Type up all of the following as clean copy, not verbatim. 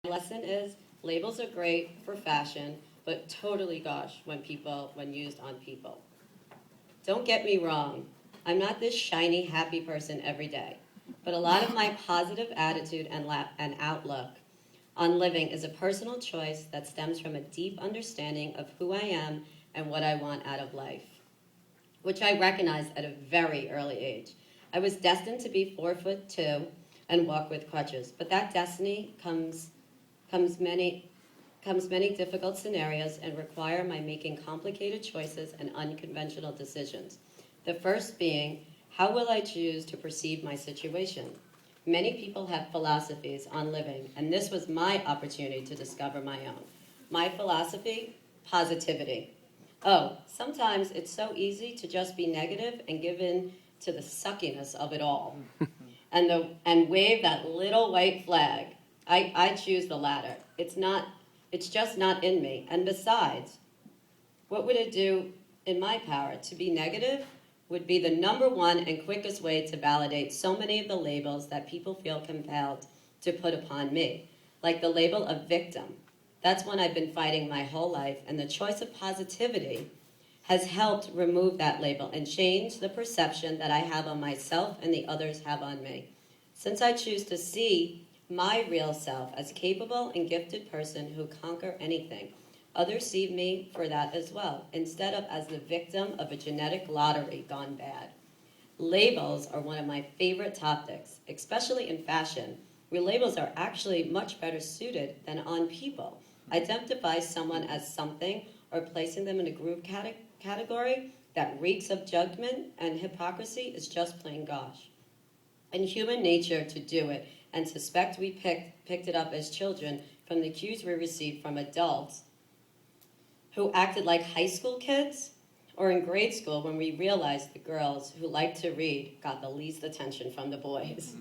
lesson is labels are great for fashion, but totally gosh when used on people. Don't get me wrong, I'm not this shiny, happy person every day, but a lot of my positive attitude and outlook on living is a personal choice that stems from a deep understanding of who I am and what I want out of life, which I recognized at a very early age. I was destined to be 4'2" and walk with crutches, but that destiny comes many difficult scenarios and require my making complicated choices and unconventional decisions. The first being, how will I choose to perceive my situation? Many people have philosophies on living, and this was my opportunity to discover my own. My philosophy, positivity. Oh, sometimes it's so easy to just be negative and give in to the suckiness of it all and wave that little white flag. I choose the latter. It's just not in me. And besides, what would it do in my power? To be negative would be the number one and quickest way to validate so many of the labels that people feel compelled to put upon me, like the label of victim. That's one I've been fighting my whole life, and the choice of positivity has helped remove that label and change the perception that I have on myself and the others have on me. Since I choose to see my real self as capable and gifted person who conquer anything, others see me for that as well, instead of as the victim of a genetic lottery gone bad. Labels are one of my favorite topics, especially in fashion, where labels are actually much better suited than on people. Identify someone as something or placing them in a group category that reeks of judgment and hypocrisy is just plain gosh. And human nature to do it, and suspect we picked it up as children from the cues we received from adults who acted like high school kids, or in grade school when we realized the girls who liked to read got the least attention from the boys.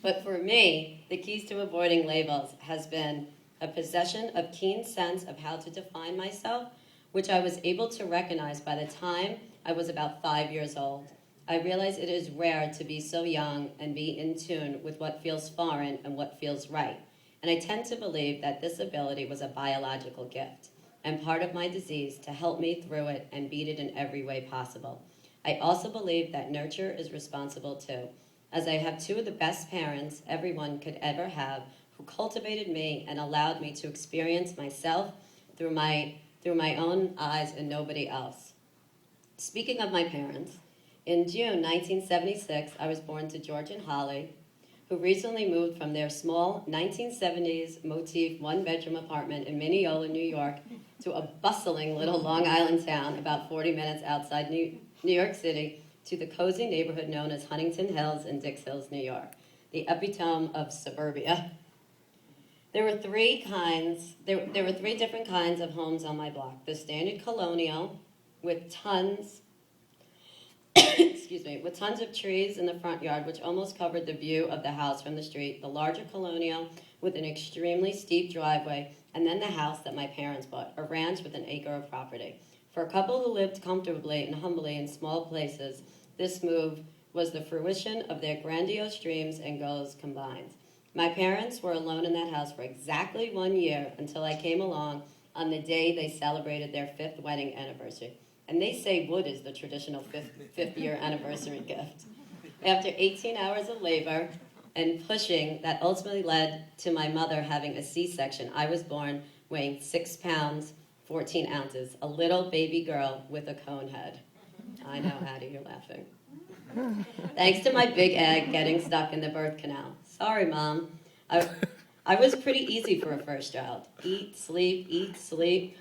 But for me, the keys to avoiding labels has been a possession of keen sense of how to define myself, which I was able to recognize by the time I was about 5 years old. I realize it is rare to be so young and be in tune with what feels foreign and what feels right. And I tend to believe that this ability was a biological gift and part of my disease to help me through it and beat it in every way possible. I also believe that nurture is responsible too, as I have two of the best parents everyone could ever have who cultivated me and allowed me to experience myself through my own eyes and nobody else. Speaking of my parents, in June 1976, I was born to George and Holly, who recently moved from their small 1970s motif one-bedroom apartment in Mineola, New York, to a bustling little Long Island town about 40 minutes outside New York City to the cozy neighborhood known as Huntington Hills in Dix Hills, New York, the epitome of suburbia. There were three different kinds of homes on my block. The standard colonial with tons with tons of trees in the front yard, which almost covered the view of the house from the street, the larger colonial with an extremely steep driveway, and then the house that my parents bought, a ranch with an acre of property. For a couple who lived comfortably and humbly in small places, this move was the fruition of their grandiose dreams and goals combined. My parents were alone in that house for exactly 1 year until I came along on the day they celebrated their 5th wedding anniversary. And they say wood is the traditional fifth year anniversary gift. After 18 hours of labor and pushing that ultimately led to my mother having a C-section, I was born weighing 6 pounds, 14 ounces, a little baby girl with a cone head. I know, Addie, you're laughing. Thanks to my big egg getting stuck in the birth canal. Sorry, Mom. I was pretty easy for a first child. Eat, sleep.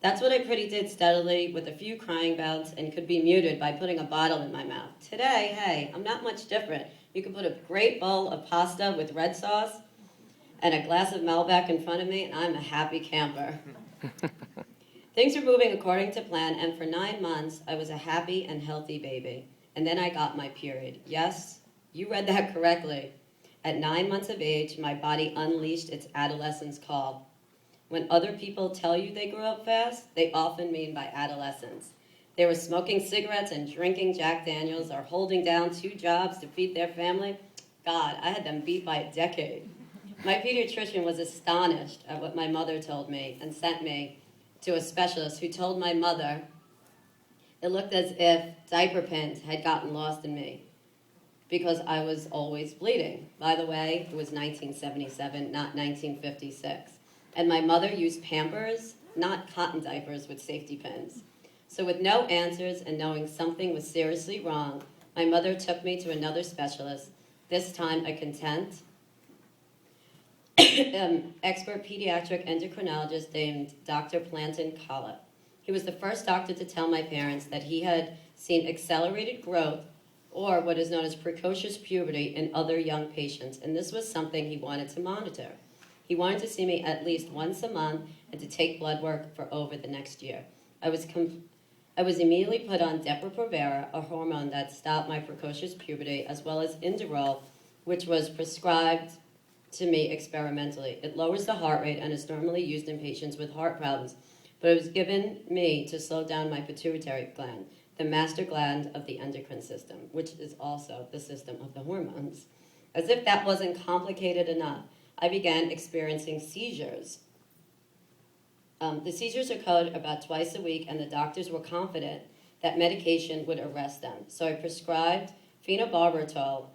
That's what I pretty did steadily with a few crying bouts and could be muted by putting a bottle in my mouth. Today, hey, I'm not much different. You can put a great bowl of pasta with red sauce and a glass of Malbec in front of me, and I'm a happy camper. Things were moving according to plan, and for 9 months, I was a happy and healthy baby. And then I got my period. Yes, you read that correctly. At 9 months of age, my body unleashed its adolescence call. When other people tell you they grew up fast, they often mean by adolescence. They were smoking cigarettes and drinking Jack Daniels or holding down 2 jobs to feed their family. God, I had them beat by a decade. My pediatrician was astonished at what my mother told me and sent me to a specialist who told my mother it looked as if diaper pins had gotten lost in me because I was always bleeding. By the way, it was 1977, not 1956. And my mother used Pampers, not cotton diapers with safety pins. So with no answers and knowing something was seriously wrong, my mother took me to another specialist, this time a content, expert pediatric endocrinologist named Dr. Planton Collett. He was the first doctor to tell my parents that he had seen accelerated growth or what is known as precocious puberty in other young patients, and this was something he wanted to monitor. He wanted to see me at least once a month and to take blood work for over the next year. I was immediately put on Depo-Provera, a hormone that stopped my precocious puberty, as well as Inderal, which was prescribed to me experimentally. It lowers the heart rate and is normally used in patients with heart problems, but it was given me to slow down my pituitary gland, the master gland of the endocrine system, which is also the system of the hormones. As if that wasn't complicated enough, I began experiencing seizures. The seizures occurred about twice a week, and the doctors were confident that medication would arrest them. So I prescribed phenobarbital